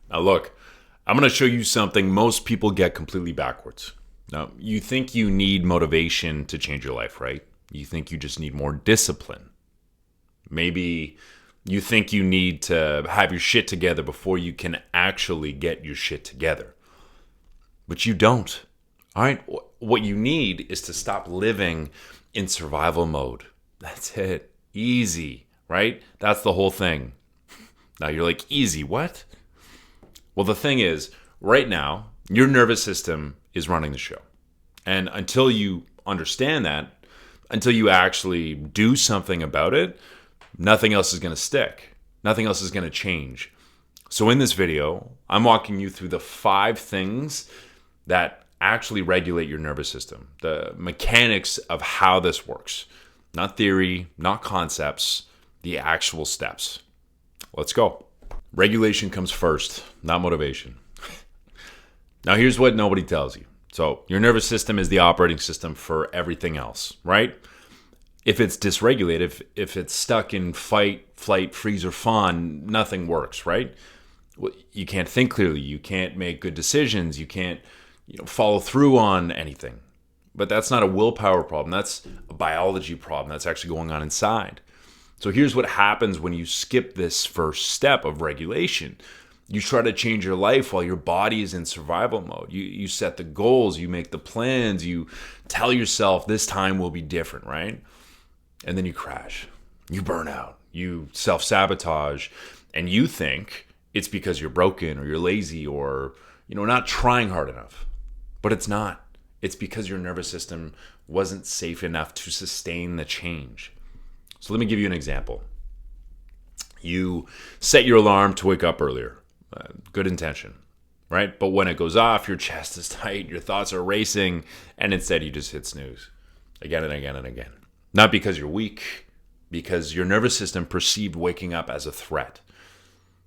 Now, look, I'm going to show you something most people get completely backwards. Now, you think you need motivation to change your life, right? You think you just need more discipline. Maybe you think you need to have your shit together before you can actually get your shit together. But you don't. All right? What you need is to stop living in survival mode. That's it. Easy, right? That's the whole thing. Now you're like, easy, what? Well, the thing is, right now, your nervous system is running the show. And until you understand that, until you actually do something about it, nothing else is going to stick. Nothing else is going to change. So in this video, I'm walking you through the 5 things that actually regulate your nervous system, the mechanics of how this works. Not theory, not concepts, the actual steps. Let's go. Regulation comes first, not motivation. Now, here's what nobody tells you. So, your nervous system is the operating system for everything else, right? If it's dysregulated, if it's stuck in fight, flight, freeze, or fawn, nothing works, right? You can't think clearly. You can't make good decisions. You can't follow through on anything. But that's not a willpower problem. That's a biology problem that's actually going on inside. So here's what happens when you skip this first step of regulation. You try to change your life while your body is in survival mode. You set the goals, you make the plans, you tell yourself this time will be different, right? And then you crash. You burn out. You self-sabotage. And you think it's because you're broken or you're lazy or not trying hard enough. But it's not. It's because your nervous system wasn't safe enough to sustain the change. So let me give you an example. You set your alarm to wake up earlier. Good intention, right? But when it goes off, your chest is tight, your thoughts are racing, and instead you just hit snooze again and again and again. Not because you're weak, because your nervous system perceived waking up as a threat.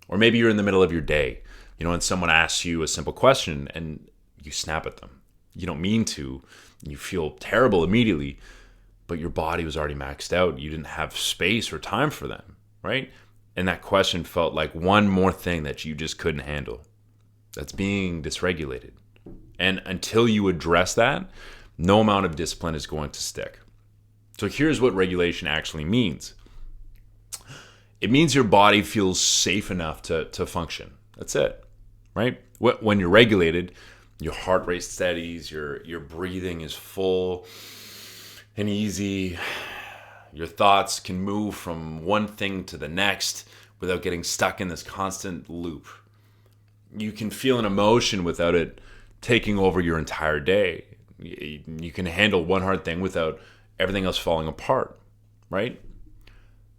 Or maybe you're in the middle of your day, and someone asks you a simple question and you snap at them. You don't mean to. You feel terrible immediately, but your body was already maxed out. You didn't have space or time for them, right? And that question felt like one more thing that you just couldn't handle. That's being dysregulated. And until you address that, no amount of discipline is going to stick. So here's what regulation actually means. It means your body feels safe enough to function. That's it, right? When you're regulated, your heart rate steadies, your breathing is full and easy. Your thoughts can move from one thing to the next without getting stuck in this constant loop. You can feel an emotion without it taking over your entire day. You can handle one hard thing without everything else falling apart, right?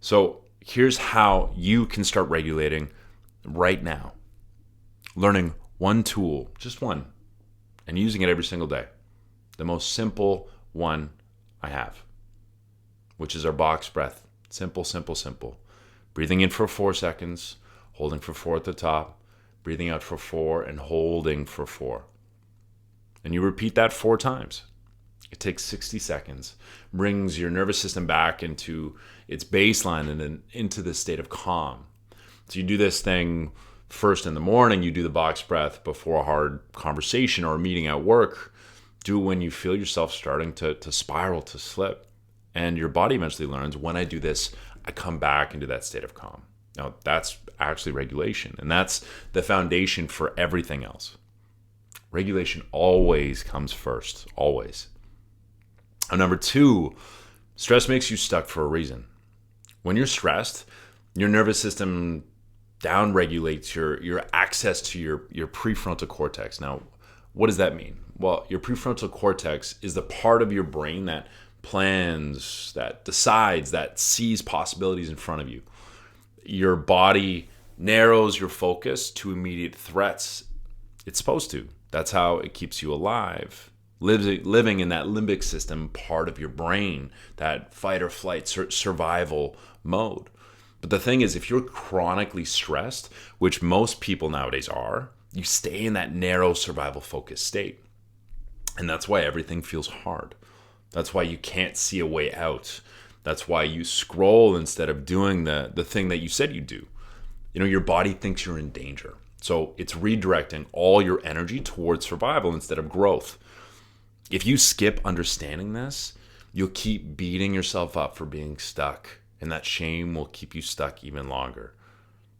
So here's how you can start regulating right now. Learning one tool, just one, and using it every single day. The most simple one I have, which is our box breath. Simple, simple, simple. Breathing in for 4 seconds, holding for 4 at the top, breathing out for 4, and holding for 4. And you repeat that 4 times. It takes 60 seconds, brings your nervous system back into its baseline and then into the state of calm. So you do this thing first in the morning, you do the box breath before a hard conversation or a meeting at work. Do it when you feel yourself starting to spiral, to slip. And your body eventually learns, when I do this, I come back into that state of calm. Now, that's actually regulation. And that's the foundation for everything else. Regulation always comes first, always. And number 2, stress makes you stuck for a reason. When you're stressed, your nervous system downregulates your access to your prefrontal cortex. Now, what does that mean? Well, your prefrontal cortex is the part of your brain that plans, that decides, that sees possibilities in front of you. Your body narrows your focus to immediate threats. It's supposed to. That's how it keeps you alive. Living in that limbic system part of your brain, that fight or flight survival mode. But the thing is, if you're chronically stressed, which most people nowadays are, you stay in that narrow survival focused state. And that's why everything feels hard. That's why you can't see a way out. That's why you scroll instead of doing the thing that you said you'd do. Your body thinks you're in danger. So it's redirecting all your energy towards survival instead of growth. If you skip understanding this, you'll keep beating yourself up for being stuck, and that shame will keep you stuck even longer.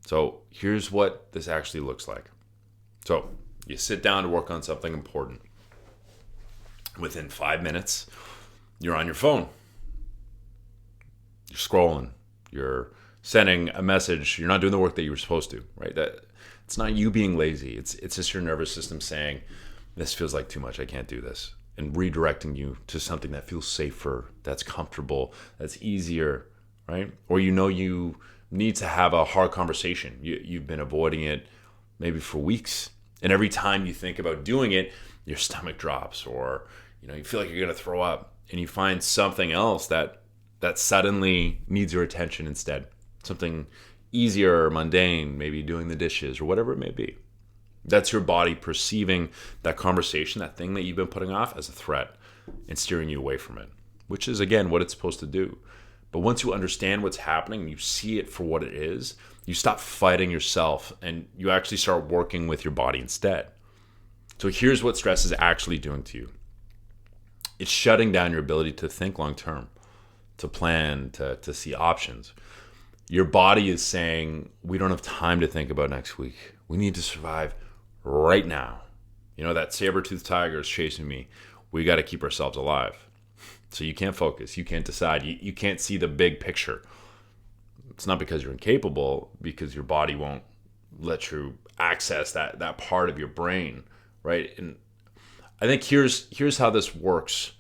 So here's what this actually looks like. So you sit down to work on something important. Within 5 minutes, you're on your phone. You're scrolling. You're sending a message. You're not doing the work that you were supposed to, right? That it's not you being lazy. It's just your nervous system saying, this feels like too much. I can't do this. And redirecting you to something that feels safer, that's comfortable, that's easier, right? Or you need to have a hard conversation. You've been avoiding it maybe for weeks. And every time you think about doing it, your stomach drops, or you feel like you're going to throw up, and you find something else that suddenly needs your attention instead. Something easier or mundane, maybe doing the dishes or whatever it may be. That's your body perceiving that conversation, that thing that you've been putting off, as a threat and steering you away from it, which is, again, what it's supposed to do. But once you understand what's happening and you see it for what it is, you stop fighting yourself and you actually start working with your body instead. So here's what stress is actually doing to you. It's shutting down your ability to think long term, to plan, to see options. Your body is saying, we don't have time to think about next week. We need to survive right now. That saber-toothed tiger is chasing me. We got to keep ourselves alive. So you can't focus. You can't decide. You can't see the big picture. It's not because you're incapable, because your body won't let you access that part of your brain, right? And I think here's how this works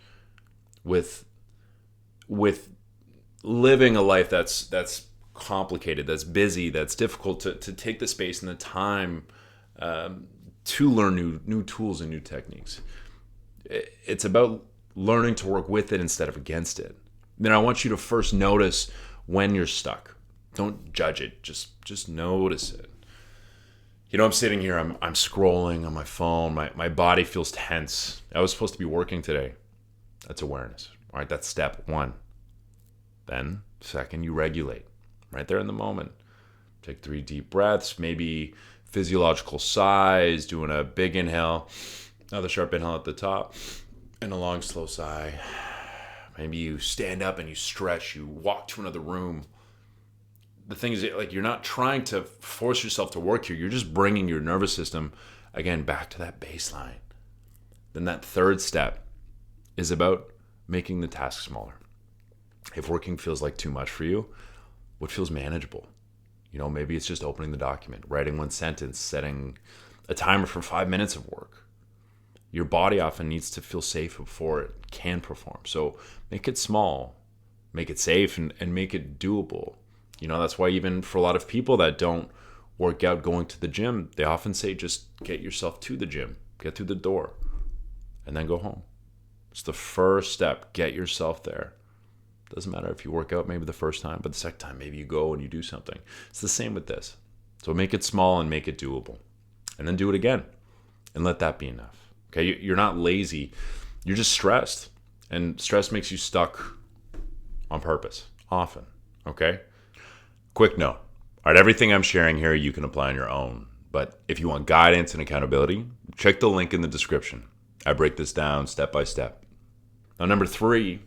with living a life that's complicated, that's busy, that's difficult to take the space and the time to learn new tools and new techniques. It's about learning to work with it instead of against it. Then I want you to first notice when you're stuck. Don't judge it. Just notice it. I'm sitting here, I'm scrolling on my phone. My body feels tense. I was supposed to be working today. That's awareness. All right, that's step one. Then, second, you regulate. Right there in the moment. Take 3 deep breaths, maybe physiological sighs, doing a big inhale, another sharp inhale at the top, and a long, slow sigh. Maybe you stand up and you stretch, you walk to another room. The thing is, you're not trying to force yourself to work here. You're just bringing your nervous system, again, back to that baseline. Then that third step is about making the task smaller. If working feels like too much for you, what feels manageable? Maybe it's just opening the document, writing 1 sentence, setting a timer for 5 minutes of work. Your body often needs to feel safe before it can perform. So make it small, make it safe, and make it doable. That's why even for a lot of people that don't work out going to the gym, they often say just get yourself to the gym, get through the door, and then go home. It's the first step. Get yourself there. Doesn't matter if you work out maybe the first time, but the second time maybe you go and you do something. It's the same with this. So make it small and make it doable. And then do it again. And let that be enough. Okay, you're not lazy. You're just stressed. And stress makes you stuck on purpose, often. Okay? Quick note. All right, everything I'm sharing here you can apply on your own. But if you want guidance and accountability, check the link in the description. I break this down step by step. Now, number 3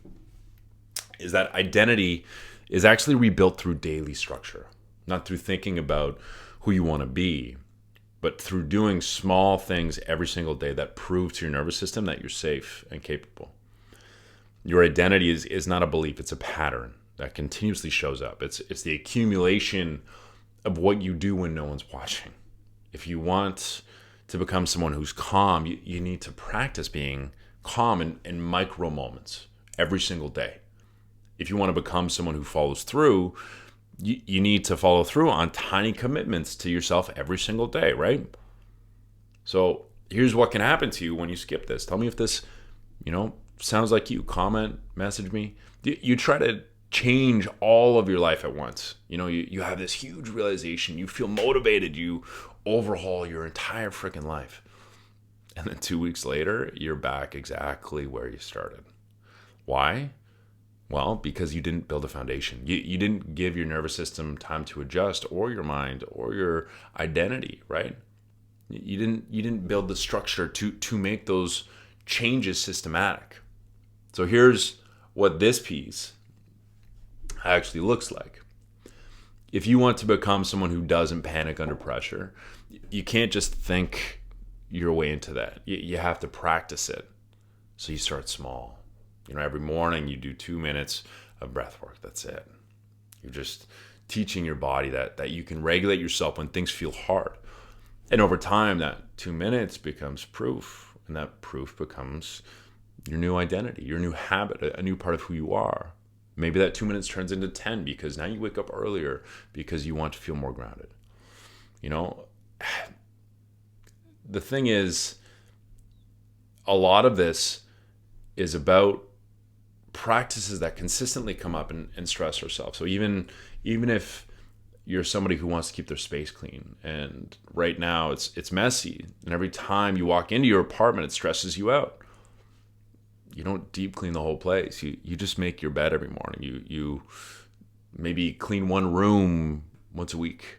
is that identity is actually rebuilt through daily structure, not through thinking about who you want to be, but through doing small things every single day that prove to your nervous system that you're safe and capable. Your identity is not a belief, it's a pattern that continuously shows up. It's the accumulation of what you do when no one's watching. If you want to become someone who's calm, you need to practice being calm in micro moments every single day. If you want to become someone who follows through, you need to follow through on tiny commitments to yourself every single day, right? So here's what can happen to you when you skip this. Tell me if this, sounds like you. Comment, message me. You try to change all of your life at once. You have this huge realization. You feel motivated. You overhaul your entire freaking life. And then 2 weeks later, you're back exactly where you started. Why? Well, because you didn't build a foundation. You didn't give your nervous system time to adjust, or your mind, or your identity, right? You didn't build the structure to make those changes systematic. So here's what this piece actually looks like. If you want to become someone who doesn't panic under pressure, you can't just think your way into that. You have to practice it. So you start small. Every morning you do 2 minutes of breath work. That's it. You're just teaching your body that you can regulate yourself when things feel hard. And over time, that 2 minutes becomes proof. And that proof becomes your new identity, your new habit, a new part of who you are. Maybe that 2 minutes turns into 10 because now you wake up earlier because you want to feel more grounded. The thing is, a lot of this is about practices that consistently come up and stress ourselves. So even if you're somebody who wants to keep their space clean, and right now it's messy, and every time you walk into your apartment, it stresses you out. You don't deep clean the whole place. You just make your bed every morning. You maybe clean one room once a week,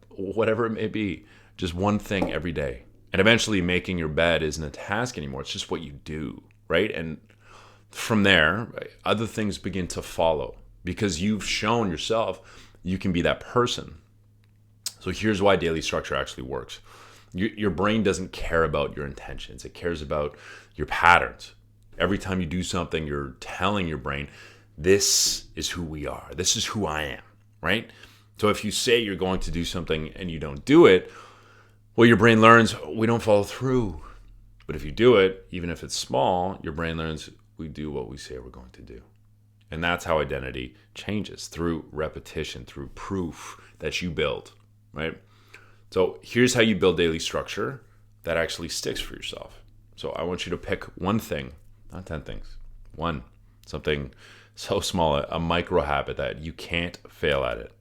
whatever it may be. Just one thing every day. And eventually making your bed isn't a task anymore. It's just what you do, right? And from there, other things begin to follow because you've shown yourself you can be that person. So here's why daily structure actually works. Your brain doesn't care about your intentions. It cares about your patterns. Every time you do something, you're telling your brain, this is who we are. This is who I am, right? So if you say you're going to do something and you don't do it, well, your brain learns we don't follow through. But if you do it, even if it's small, your brain learns we do what we say we're going to do. And that's how identity changes, through repetition, through proof that you build, right? So here's how you build daily structure that actually sticks for yourself. So I want you to pick one thing, not 10 things. One, something so small, a micro habit that you can't fail at it.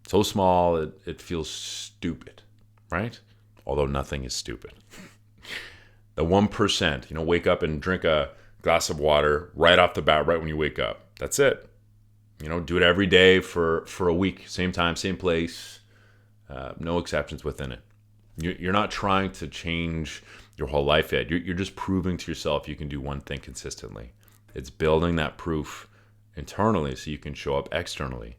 So small, it feels stupid, right? Although nothing is stupid. The 1%, wake up and drink a glass of water right off the bat, right when you wake up. That's it. Do it every day for a week. Same time, same place. No exceptions within it. You're not trying to change your whole life yet. You're just proving to yourself you can do one thing consistently. It's building that proof internally so you can show up externally.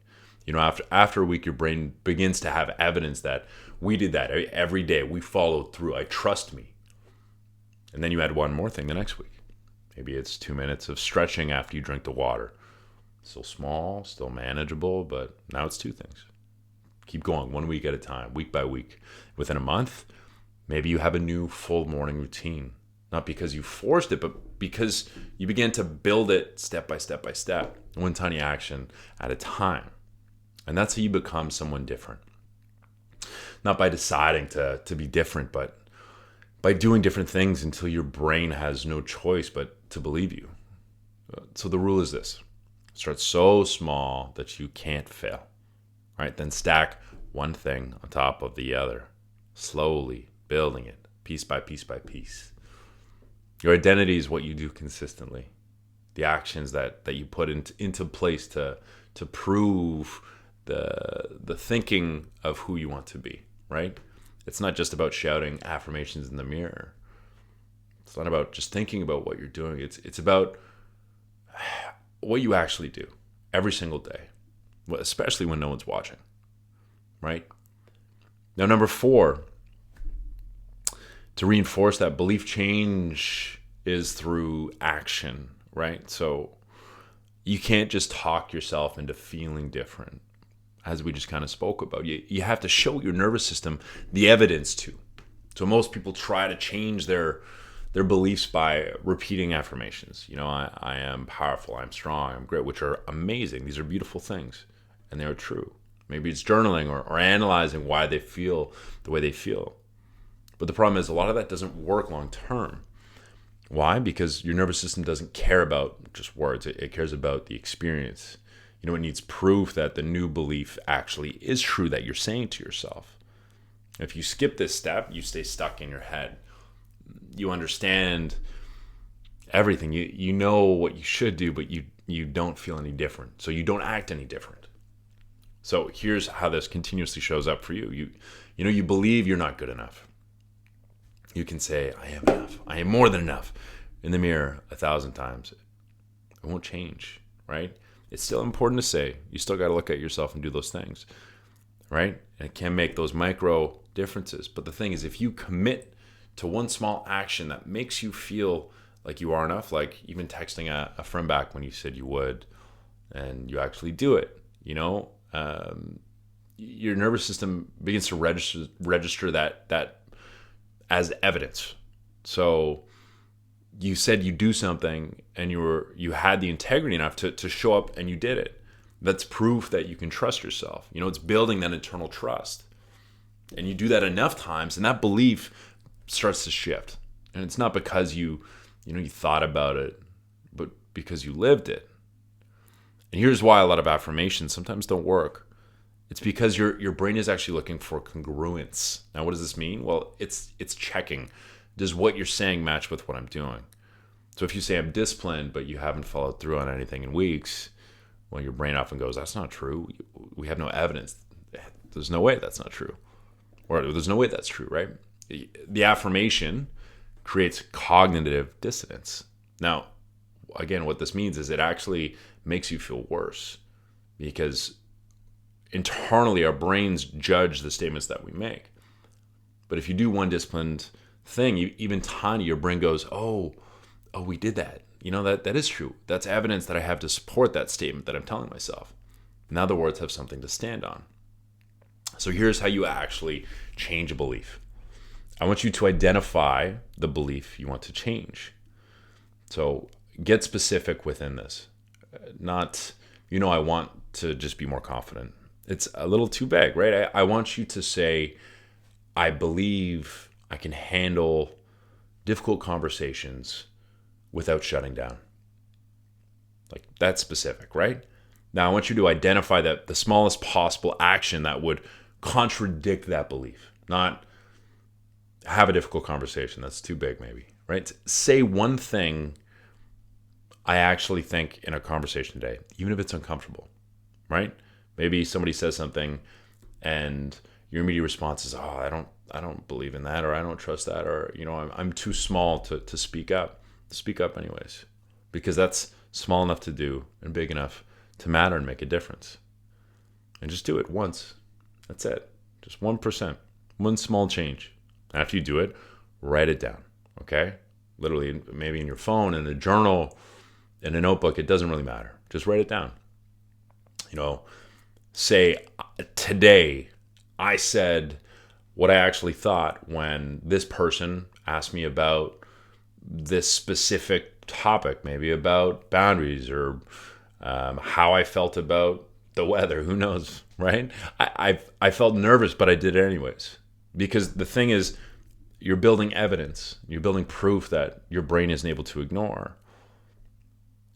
After a week, your brain begins to have evidence that we did that every day. We followed through. I trust me. And then you add one more thing the next week. Maybe it's 2 minutes of stretching after you drink the water. Still small, still manageable, but now it's 2 things. Keep going 1 week at a time, week by week. Within a month, maybe you have a new full morning routine. Not because you forced it, but because you began to build it step by step by step, one tiny action at a time. And that's how you become someone different. Not by deciding to be different, but by doing different things until your brain has no choice but to believe you. So the rule is this. Start so small that you can't fail. Right? Then stack one thing on top of the other, slowly building it, piece by piece by piece. Your identity is what you do consistently. The actions that you put into place to prove the thinking of who you want to be, right? It's not just about shouting affirmations in the mirror. It's not about just thinking about what you're doing. It's about what you actually do every single day, especially when no one's watching, right? Now, number 4, to reinforce that belief change is through action, right? So you can't just talk yourself into feeling different, as we just kind of spoke about. You have to show your nervous system the evidence to. So most people try to change their beliefs by repeating affirmations. I am powerful, I'm strong, I'm great, which are amazing. These are beautiful things, and they are true. Maybe it's journaling or analyzing why they feel the way they feel. But the problem is a lot of that doesn't work long term. Why? Because your nervous system doesn't care about just words. It cares about the experience. It needs proof that the new belief actually is true that you're saying to yourself. If you skip this step, you stay stuck in your head. You understand everything. You know what you should do, but you don't feel any different. So you don't act any different. So here's how this continuously shows up for you. You believe you're not good enough. You can say, I am enough. I am more than enough in the mirror 1,000 times. It won't change, right? It's still important to say. You still got to look at yourself and do those things, right? And it can make those micro differences. But the thing is, if you commit to one small action that makes you feel like you are enough, like even texting a friend back when you said you would, and you actually do it, your nervous system begins to register that as evidence. So you said you do something, and you had the integrity enough to show up, and you did it. That's proof that you can trust yourself. It's building that internal trust. And you do that enough times, and that belief starts to shift. And it's not because you thought about it, but because you lived it. And here's why a lot of affirmations sometimes don't work. It's because your brain is actually looking for congruence. Now, what does this mean? Well, it's checking. Does what you're saying match with what I'm doing? So if you say I'm disciplined, but you haven't followed through on anything in weeks, well, your brain often goes, that's not true. We have no evidence. There's no way that's not true. Or there's no way that's true, right? The affirmation creates cognitive dissonance. Now, again, what this means is it actually makes you feel worse, because internally our brains judge the statements that we make. But if you do one disciplined thing, even tiny, your brain goes, oh, we did that. That is true. That's evidence that I have to support that statement that I'm telling myself. Now the words have something to stand on. So here's how you actually change a belief. I want you to identify the belief you want to change. So get specific within this. Not, I want to just be more confident. It's a little too vague, right? I want you to say, I believe I can handle difficult conversations without shutting down. Like, that's specific, right? Now I want you to identify that the smallest possible action that would contradict that belief. Not have a difficult conversation. That's too big, maybe, right? Say one thing I actually think in a conversation today, even if it's uncomfortable, right? Maybe somebody says something and your immediate response is, oh, I don't believe in that, or I don't trust that, or, I'm too small to speak up. Speak up anyways, because that's small enough to do and big enough to matter and make a difference. And just do it once. That's it. Just 1%, one small change. After you do it, write it down, okay? Literally, maybe in your phone, in a journal, in a notebook, it doesn't really matter. Just write it down. Say, today I said what I actually thought when this person asked me about this specific topic, maybe about boundaries or how I felt about the weather. Who knows, right? I felt nervous, but I did it anyways. Because the thing is, you're building evidence. You're building proof that your brain isn't able to ignore.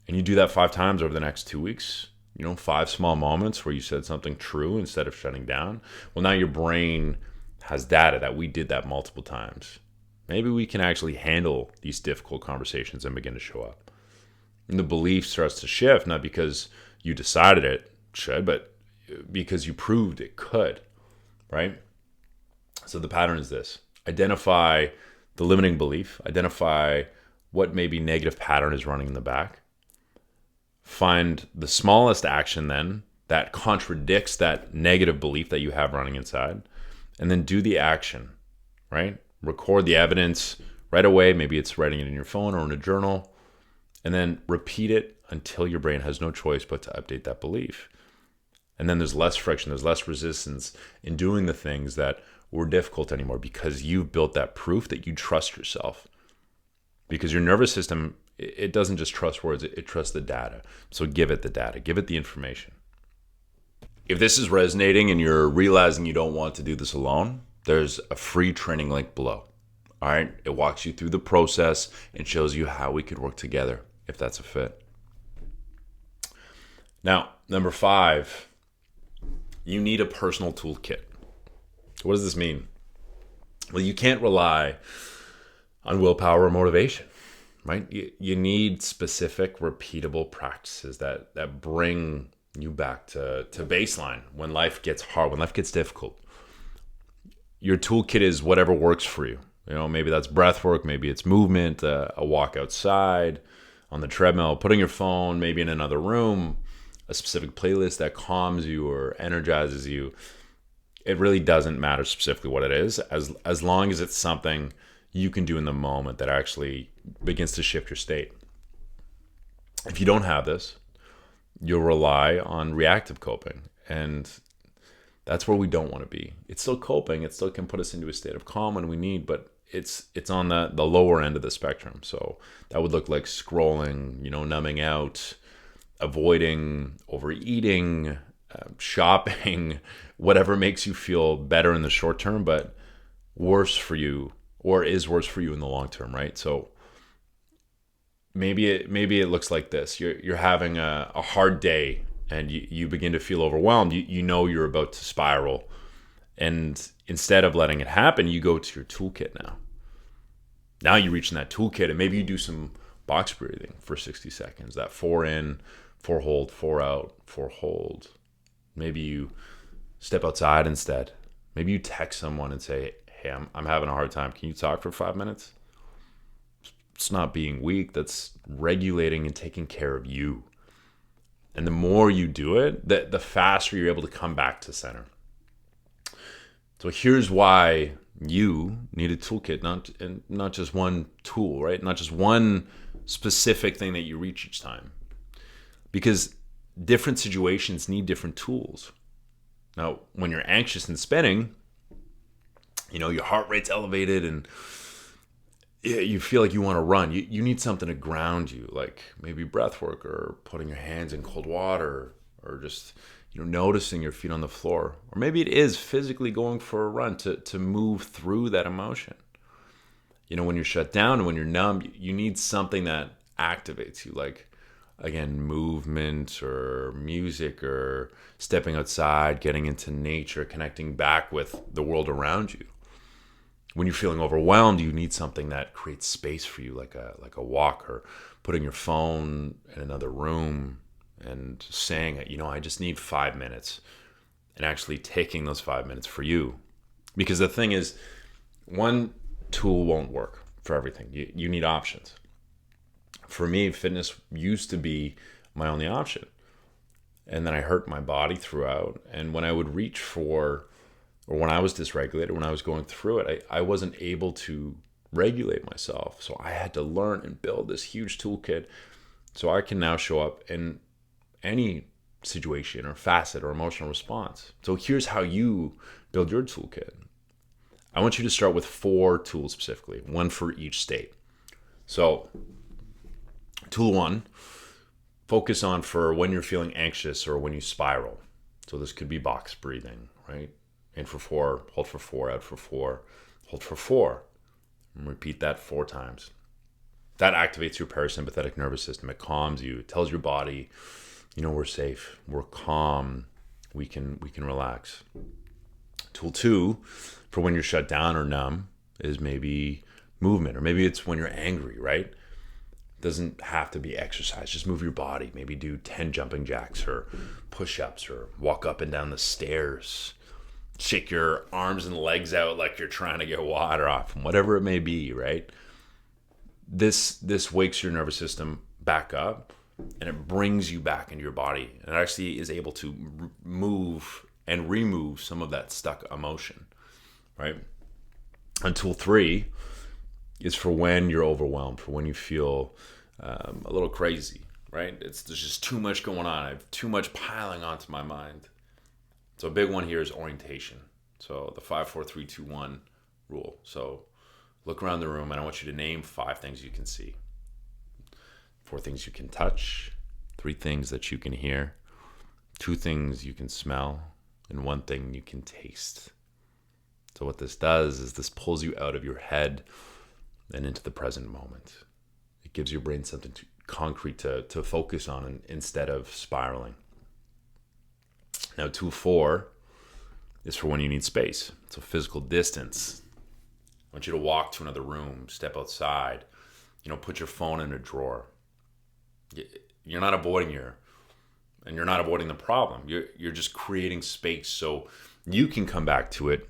And you do that 5 times over the next 2 weeks. 5 small moments where you said something true instead of shutting down. Well, now your brain has data that we did that multiple times. Maybe we can actually handle these difficult conversations and begin to show up. And the belief starts to shift, not because you decided it should, but because you proved it could, right? So the pattern is this. Identify the limiting belief. Identify what maybe negative pattern is running in the back. Find the smallest action then that contradicts that negative belief that you have running inside. And then do the action, right? Record the evidence right away. Maybe it's writing it in your phone or in a journal. And then repeat it until your brain has no choice but to update that belief. And then there's less friction, there's less resistance in doing the things that were difficult anymore, because you've built that proof that you trust yourself. Because your nervous system, it doesn't just trust words, it trusts the data. So give it the data, give it the information. If this is resonating and you're realizing you don't want to do this alone, there's a free training link below. All right, it walks you through the process and shows you how we could work together if that's a fit. Now, number 5, you need a personal toolkit. What does this mean? Well, you can't rely on willpower or motivation, right? You need specific, repeatable practices that bring you back to baseline when life gets hard, when life gets difficult. Your toolkit is whatever works for you. Maybe that's breath work, maybe it's movement, a walk outside, on the treadmill, putting your phone maybe in another room, a specific playlist that calms you or energizes you. It really doesn't matter specifically what it is, as long as it's something you can do in the moment that actually begins to shift your state. If you don't have this, you'll rely on reactive coping, and that's where we don't want to be. It's still coping. It still can put us into a state of calm when we need, but it's on the lower end of the spectrum. So that would look like scrolling, numbing out, avoiding, overeating, shopping, whatever makes you feel better in the short term, but worse for you, or is worse for you in the long term, right? So maybe it looks like this. You're having a hard day and you begin to feel overwhelmed. You know you're about to spiral. And instead of letting it happen, you go to your toolkit now. Now you reach in that toolkit and maybe you do some box breathing for 60 seconds. That 4 in, 4 hold, 4 out, 4 hold. Maybe you step outside instead. Maybe you text someone and say, hey, I'm having a hard time. Can you talk for 5 minutes? It's not being weak. That's regulating and taking care of you. And the more you do it, the faster you're able to come back to center. So here's why you need a toolkit, not just one tool, right? Not just one specific thing that you reach each time. Because different situations need different tools. Now, when you're anxious and spinning, your heart rate's elevated and you feel like you want to run. You need something to ground you, like maybe breath work or putting your hands in cold water or just noticing your feet on the floor. Or maybe it is physically going for a run to move through that emotion. When you're shut down and when you're numb, you need something that activates you, like, again, movement or music or stepping outside, getting into nature, connecting back with the world around you. When you're feeling overwhelmed, you need something that creates space for you, like a walk or putting your phone in another room and saying, I just need 5 minutes, and actually taking those 5 minutes for you. Because the thing is, one tool won't work for everything. You need options. For me, fitness used to be my only option. And then I hurt my body throughout. And when I would reach for, or when I was dysregulated, when I was going through it, I wasn't able to regulate myself. So I had to learn and build this huge toolkit so I can now show up in any situation or facet or emotional response. So here's how you build your toolkit. I want you to start with 4 tools specifically, one for each state. So tool 1, focus on for when you're feeling anxious or when you spiral. So this could be box breathing, right? In for 4, hold for 4, out for 4, hold for 4. And repeat that 4 times. That activates your parasympathetic nervous system. It calms you. It tells your body, we're safe, we're calm, we can relax. Tool 2, for when you're shut down or numb, is maybe movement, or maybe it's when you're angry, right? It doesn't have to be exercise. Just move your body. Maybe do 10 jumping jacks or push-ups or walk up and down the stairs. Shake your arms and legs out like you're trying to get water off them, whatever it may be, right? This wakes your nervous system back up, and it brings you back into your body. And it actually is able to move and remove some of that stuck emotion, right? And tool 3 is for when you're overwhelmed, for when you feel a little crazy, right? There's just too much going on. I have too much piling onto my mind. So a big one here is orientation. So the 5, 4, 3, 2, 1 rule. So look around the room and I want you to name 5 things you can see. 4 things you can touch, 3 things that you can hear, 2 things you can smell, and 1 thing you can taste. So what this does is this pulls you out of your head and into the present moment. It gives your brain something concrete to focus on instead of spiraling. Now, tool 4 is for when you need space. So physical distance. I want you to walk to another room, step outside, put your phone in a drawer. You're not avoiding you're not avoiding the problem. You're just creating space so you can come back to it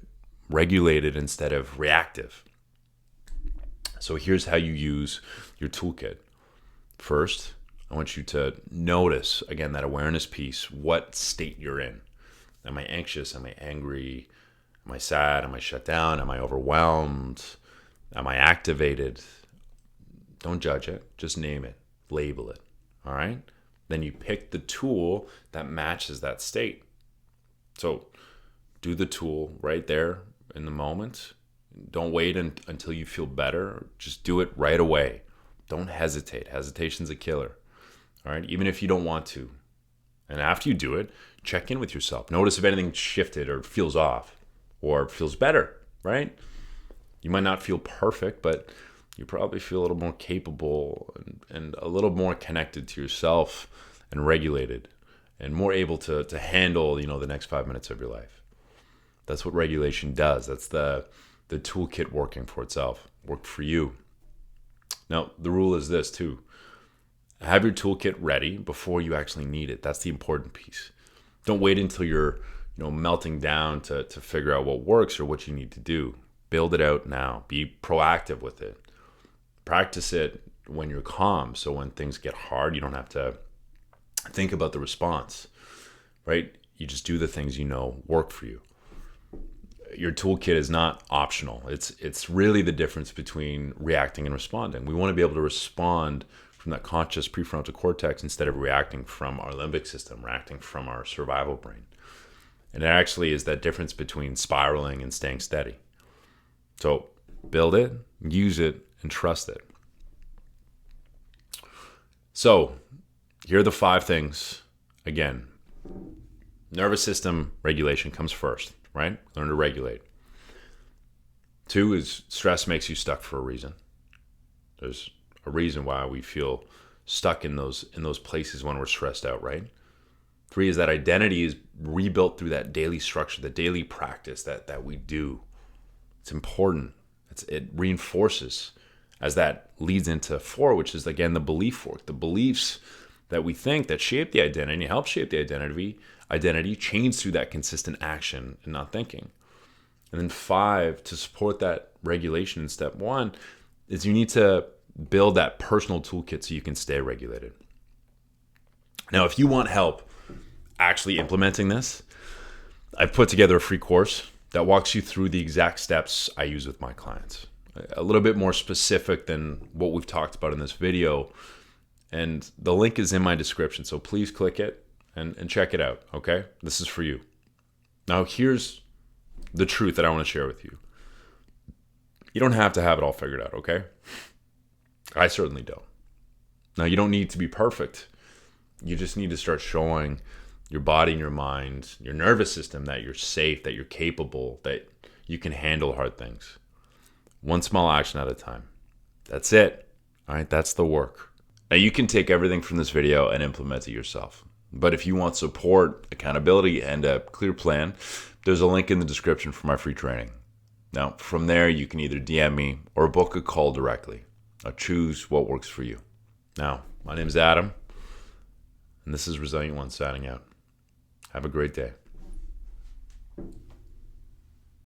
regulated instead of reactive. So here's how you use your toolkit. First, I want you to notice, again, that awareness piece, what state you're in. Am I anxious? Am I angry? Am I sad? Am I shut down? Am I overwhelmed? Am I activated? Don't judge it. Just name it. Label it. All right? Then you pick the tool that matches that state. So do the tool right there in the moment. Don't wait until you feel better. Just do it right away. Don't hesitate. Hesitation's a killer. All right? Even if you don't want to. And after you do it, check in with yourself. Notice if anything shifted or feels off or feels better, right? You might not feel perfect, but you probably feel a little more capable and a little more connected to yourself and regulated and more able to handle, the next 5 minutes of your life. That's what regulation does. That's the toolkit working for itself, worked for you. Now, the rule is this too. Have your toolkit ready before you actually need it. That's the important piece. Don't wait until you're, melting down to figure out what works or what you need to do. Build it out now. Be proactive with it. Practice it when you're calm. So when things get hard, you don't have to think about the response, right? You just do the things work for you. Your toolkit is not optional. It's really the difference between reacting and responding. We want to be able to respond from that conscious prefrontal cortex instead of reacting from our limbic system, reacting from our survival brain. And it actually is that difference between spiraling and staying steady. So build it, use it, and trust it. So here are the 5 things. Again, nervous system regulation comes first, right? Learn to regulate. 2 is stress makes you stuck for a reason. There's a reason why we feel stuck in those places when we're stressed out, right? 3 is that identity is rebuilt through that daily structure, the daily practice that we do. It's important. It reinforces as that leads into 4, which is, again, the belief work. The beliefs that we think that shape the identity, help shape the identity change through that consistent action and not thinking. And then 5, to support that regulation in step 1, is you need to build that personal toolkit so you can stay regulated. Now, if you want help actually implementing this, I've put together a free course that walks you through the exact steps I use with my clients. A little bit more specific than what we've talked about in this video. And the link is in my description, so please click it and check it out, okay? This is for you. Now, here's the truth that I want to share with you. You don't have to have it all figured out, okay? I certainly don't. Now, you don't need to be perfect. You just need to start showing your body and your mind, your nervous system, that you're safe, that you're capable, that you can handle hard things. One small action at a time. That's it. All right, that's the work. Now, you can take everything from this video and implement it yourself. But if you want support, accountability, and a clear plan, there's a link in the description for my free training. Now, from there, you can either DM me or book a call directly. Now, choose what works for you. Now, my name is Adam, and this is Resilient One signing out. Have a great day.